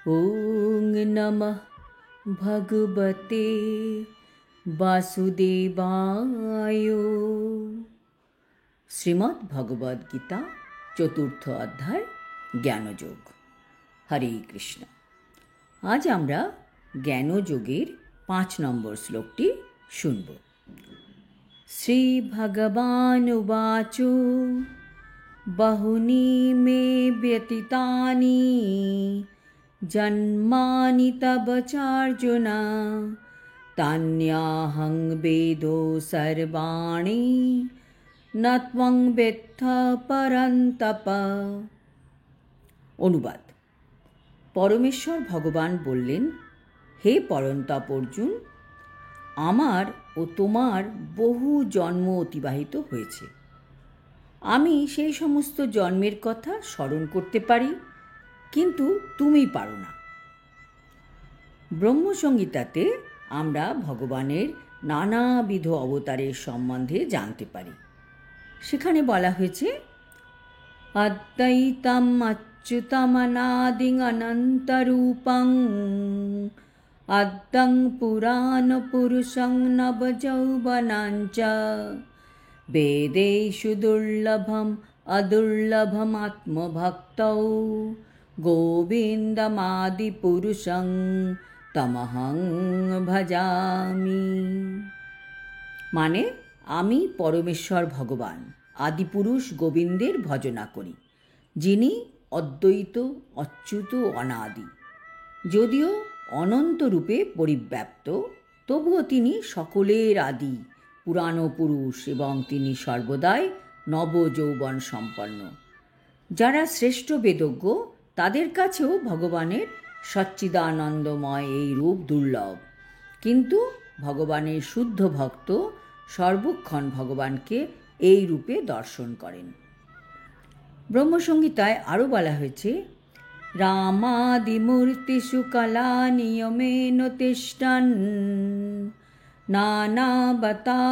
ওং নমঃ ভগবতে বাসুদেবায়। শ্রীমদ্ ভগবদ গীতা চতুর্থ অধ্যায় জ্ঞানযোগ। হরে কৃষ্ণ। আজ আমরা জ্ঞানযোগের 5 নম্বর শ্লোকটি শুনব। শ্রী ভগবান উবাচ বহুনি মে ব্যতীতানি জন্মানি তব চার্জুন তান্যাহং বেদো সর্বাণি ন ত্বং বেত্থ পরন্তপ। অনুবাদ: পরমেশ্বর ভগবান বললেন, হে পরন্তপ অর্জুন, আমার ও তোমার বহু জন্ম অতিবাহিত হয়েছে। আমি সেই সমস্ত জন্মের কথা স্মরণ করতে পারি, কিন্তু তুমি পারো না। ব্রহ্মসংহিতাতে আমরা ভগবানের নানাবিধ অবতারের সম্বন্ধে জানতে পারি। সেখানে বলা হয়েছে, অদ্বৈতম অচ্যুতম অনাদিং অনন্তরূপং অদ্যং পুরাণ পুরুষং নবযৌবনাঞ্চ বেদেষু দুর্লভম অদুর্লভম আত্মভক্তৌ গোবিন্দমাদিপুরুষং তমহং ভজামি। মানে, আমি পরমেশ্বর ভগবান আদিপুরুষ গোবিন্দের ভজনা করি, যিনি অদ্বৈত, অচ্যুত, অনাদি। যদিও অনন্ত রূপে পরিব্যাপ্ত, তবুও তিনি সকলের আদি, পুরাণ পুরুষ, এবং তিনি সর্বদাই নবযৌবন সম্পন্ন। যারা শ্রেষ্ঠ বেদজ্ঞ, তাদের কাছেও ভগবানের সচ্চিদানন্দময় এই রূপ দুর্লভ। কিন্তু ভগবানের শুদ্ধ ভক্ত সর্বক্ষণ ভগবানকে এই রূপে দর্শন করেন। ব্রহ্মসংহিতায় আরও বলা হয়েছে, রামাদিমূর্তিষু কলা নিয়মেন তিষ্ঠन् নানাবতারমকরৎ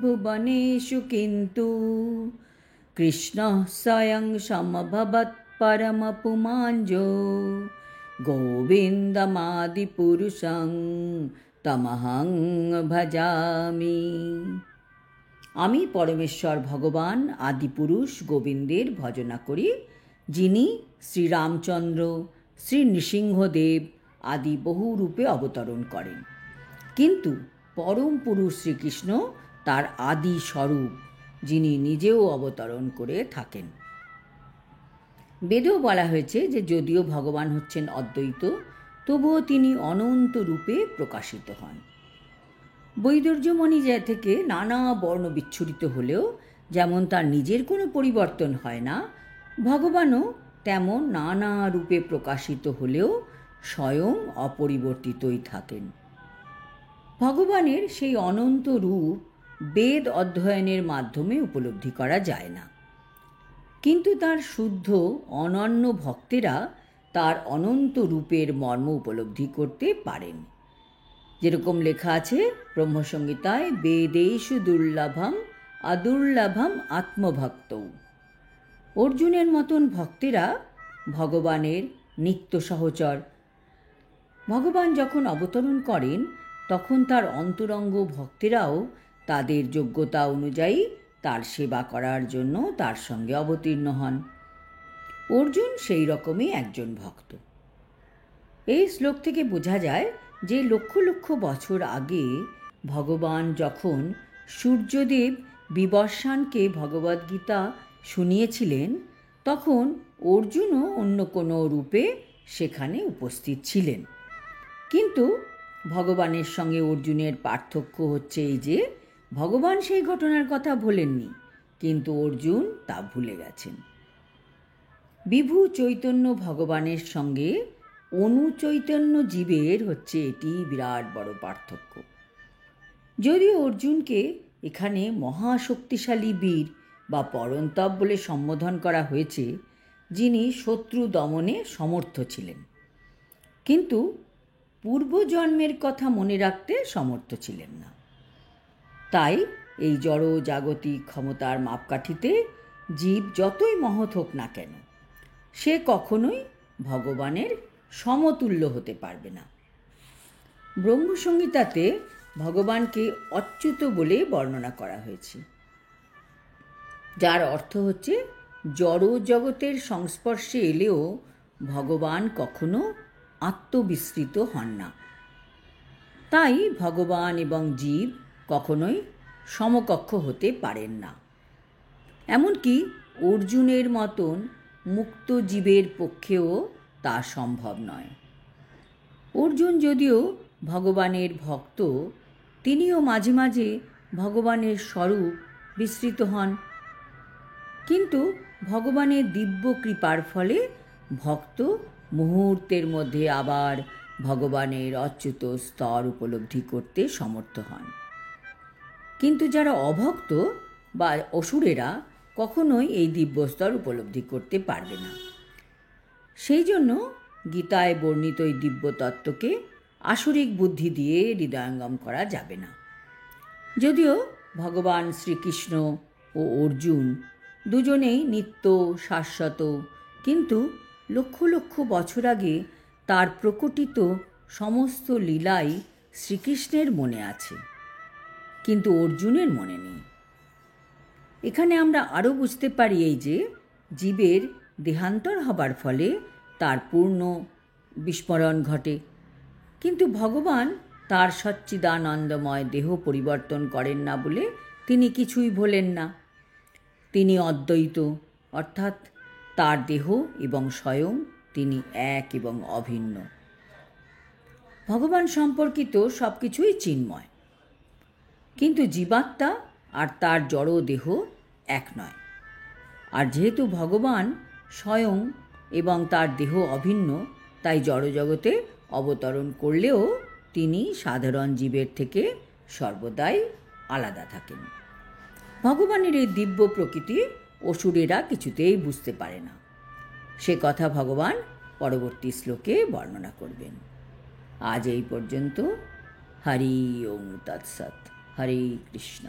ভুবনেষু কিন্তু কৃষ্ণঃ স্বয়ং সমভবৎ পরমপুমাঞ্জো গোবিন্দমাদিপুরুষং তমহং ভজামি। আমি পরমেশ্বর ভগবান আদিপুরুষ গোবিন্দের ভজনা করি, যিনি শ্রীরামচন্দ্র, শ্রী নৃসিংহদেব আদি বহু রূপে অবতরণ করেন। কিন্তু পরম পুরুষ শ্রীকৃষ্ণ তার আদি স্বরূপ, যিনি নিজেও অবতরণ করে থাকেন। বেদেও বলা হয়েছে যে যদিও ভগবান হচ্ছেন অদ্বৈত, তবুও তিনি অনন্ত রূপে প্রকাশিত হন। বৈদর্যমণি থেকে নানা বর্ণ বিচ্ছুরিত হলেও যেমন তার নিজের কোনো পরিবর্তন হয় না, ভগবানও তেমন নানা রূপে প্রকাশিত হলেও স্বয়ং অপরিবর্তিতই থাকেন। ভগবানের সেই অনন্ত রূপ বেদ অধ্যয়নের মাধ্যমে উপলব্ধি করা যায় না, কিন্তু তার শুদ্ধ অনন্য ভক্তেরা তার অনন্ত রূপের মর্ম উপলব্ধি করতে পারেন। যেরকম লেখা আছে ব্রহ্মসংহিতায়, বেদেষু দুর্লভম অদুর্লভম আত্মভক্তৌ। অর্জুনের মতন ভক্তেরা ভগবানের নিত্য সহচর। ভগবান যখন অবতরণ করেন, তখন তার অন্তরঙ্গ ভক্তেরাও তাদের যোগ্যতা অনুযায়ী তার সেবা করার জন্য তার সঙ্গে অবতীর্ণ হন। অর্জুন সেই রকমই একজন ভক্ত। এই শ্লোক থেকে বোঝা যায় যে লক্ষ লক্ষ বছর আগে ভগবান যখন সূর্যদেব বিবর্ষানকে ভগবদ্গীতা শুনিয়েছিলেন, তখন অর্জুনও অন্য কোনো রূপে সেখানে উপস্থিত ছিলেন। কিন্তু ভগবানের সঙ্গে অর্জুনের পার্থক্য হচ্ছে এই যে, ভগবান সেই ঘটনার কথা ভোলেননি, কিন্তু অর্জুন তা ভুলে গেছেন। বিভু চৈতন্য ভগবানের সঙ্গে অনুচৈতন্য জীবের হচ্ছে এটি বিরাট বড় পার্থক্য। যদিও অর্জুনকে এখানে মহাশক্তিশালী বীর বা পরন্তপ বলে সম্বোধন করা হয়েছে, যিনি শত্রু দমনে সমর্থ ছিলেন, কিন্তু পূর্বজন্মের কথা মনে রাখতে সমর্থ ছিলেন না। তাই এই জড় জাগতিক ক্ষমতার মাপকাঠিতে জীব যতই মহৎ হোক না কেন, সে কখনোই ভগবানের সমতুল্য হতে পারবে না। ব্রহ্মসংহিতাতে ভগবানকে অচ্যুত বলে বর্ণনা করা হয়েছে, যার অর্থ হচ্ছে জড় জগতের সংস্পর্শে এলেও ভগবান কখনো আত্মবিস্মৃত হন না। তাই ভগবান এবং জীব কখনোই সমকক্ষ হতে পারেন না। এমনকি অর্জুনের মতন মুক্ত জীবের পক্ষেও তা সম্ভব নয়। অর্জুন যদিও ভগবানের ভক্ত, তিনিও মাঝে মাঝে ভগবানের স্বরূপ বিস্মৃত হন, কিন্তু ভগবানের দিব্য কৃপার ফলে ভক্ত মুহূর্তের মধ্যে আবার ভগবানের অচ্যুত স্তর উপলব্ধি করতে সমর্থ হন। কিন্তু যারা অভক্ত বা অসুরেরা কখনোই এই দিব্য স্তর উপলব্ধি করতে পারবে না। সেই জন্য গীতায় বর্ণিত এই দিব্য তত্ত্বকে আসরিক বুদ্ধি দিয়ে হৃদয়ঙ্গম করা যাবে না। যদিও ভগবান শ্রীকৃষ্ণ ও অর্জুন দুজনেই নিত্য শাশ্বত, কিন্তু লক্ষ লক্ষ বছর আগে তার প্রকটিত সমস্ত লীলাই শ্রীকৃষ্ণের মনে আছে, কিন্তু অর্জুনের মনে নেই। এখানে আমরা আরও বুঝতে পারি এই যে জীবের দেহান্তর হবার ফলে তার পূর্ণ বিস্মরণ ঘটে, কিন্তু ভগবান তার সচ্চিদানন্দময় দেহ পরিবর্তন করেন না বলে তিনি কিছুই ভোলেন না। তিনি অদ্বৈত, অর্থাৎ তার দেহ এবং স্বয়ং তিনি এক এবং অভিন্ন। ভগবান সম্পর্কিত সব কিছুই চিন্ময়, কিন্তু জীবাত্মা আর তার জড় দেহ এক নয়। আর যেহেতু ভগবান স্বয়ং এবং তার দেহ অভিন্ন, তাই জড়জগতে অবতরণ করলেও তিনি সাধারণ জীবের থেকে সর্বদাই আলাদা থাকেন। ভগবানের এই দিব্য প্রকৃতি অসুরেরা কিছুতেই বুঝতে পারে না। সে কথা ভগবান পরবর্তী শ্লোকে বর্ণনা করবেন। আজ এই পর্যন্ত। হরি ওম তৎসৎ। হরে কৃষ্ণ।